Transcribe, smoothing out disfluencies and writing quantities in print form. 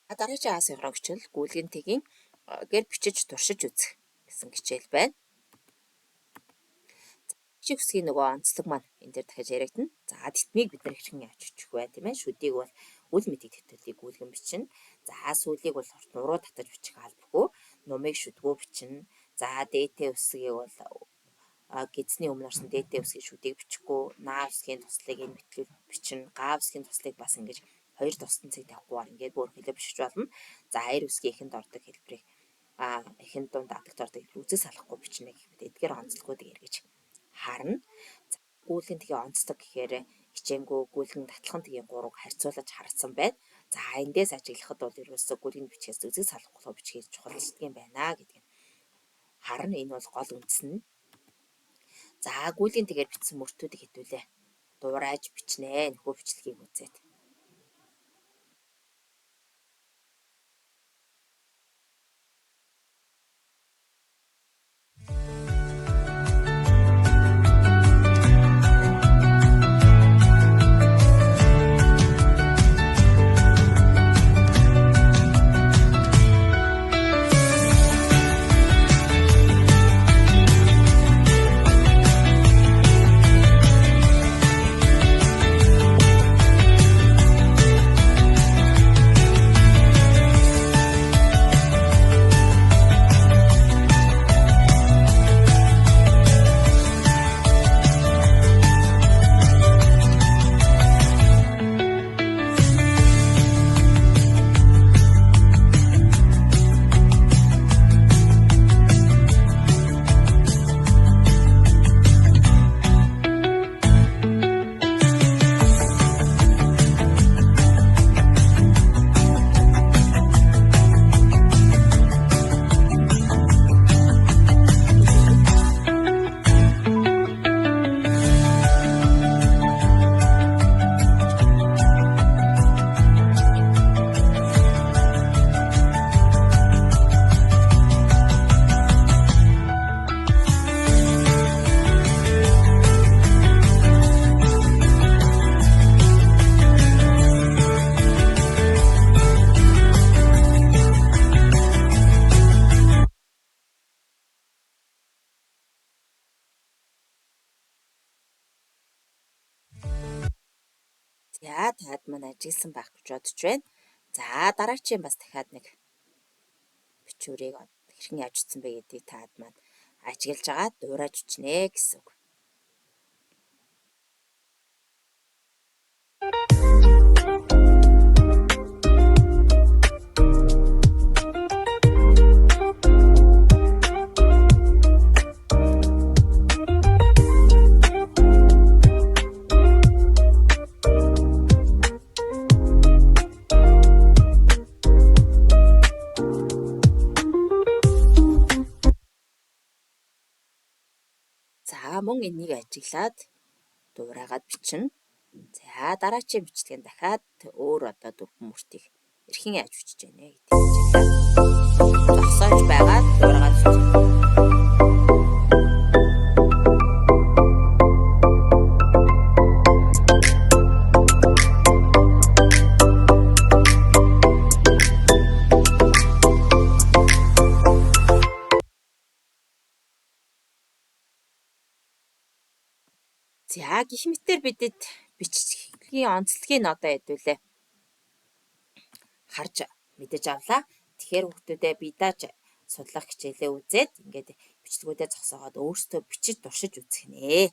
Дараагийн аас хөрөнгөчл гүйлгэнтгийн гэр бичиж туршиж үзэх гэсэн хичээл байна. Бичиг үсгийн нөгөө онцлог маань энэ дээр дахиж яригдана. За титмийг бид нар хэрхэн яаж бичих вэ тийм ээ? Шүдийг бол үл мэдээ тэтгэлийг гүйлгэн бичнэ. За сүүлийг бол нуруу татаж бичих албагүй. Нумыг шүдгүү бичнэ. За дээтэй үсгийг бол гидсний өмнө орсон дээтэй үсгийн шүдийг бичихгүй. Наа үсгийн туслыг энэ битлүүр бичнэ. Гаа үсгийн туслыг бас ингэж хоёр тусдан цэг тавихгүйгээр ингээд бүр хэлбэр бичиж болно. За аяр үсгийн эхэнд ордог хэлбэрийг эхэнд дунд адагт ордог хэлбэр үзэл салахгүй бичнэ гэх мэт эдгээр онцлогуудыг эргэж харна. Гүйлгэнтгийн онцлог гэхээр хичээнгүү гүйлгэн татлахантгийн 3-ыг харьцуулж харагдсан байна. За эндээс ажиглахад бол ерөөсөө гүйлгэн бичгээс үзэг салахгүй бичгийг чухалчдаг юм байна гэдгийг харна. Энэ бол гол үндэс нь. За гүйлгэнтэйгээр бичсэн мөртүүдийг хэдүүлээ. Дуурайж бичнэ. Нөхөө бичлэгийг үзээд. За таад маань ажилласан байх гэж бодож байна. За дараагийн бас дахиад нэг бичвэрийг хэрхэн яаж бичсэн бэ гэдгийг таад маань ажиглаж агаад дуурайж бичнэ гэсэн үг. За мөн энийг ажиглаад дуурайгаад бичнэ. За дараагийн бичлэгийн дахиад өөр одоо дөрвөн мөртийг эрхэн яаж бичиж байна гэдгийг ажиглаад зогсоож байгаад дуурайгаад бичнэ. За гэх мэтээр бидэд бичлэгийн онцлогийг одоо хэдүүлээ харж мэдэж авлаа. Тэгэхээр хүүхдүүдээ бие дааж судлах хичээлээ үзээд ингээд бичлэгүүдээ зогсоогоод өөрсдөө бичиж туршиж үзэх нэ.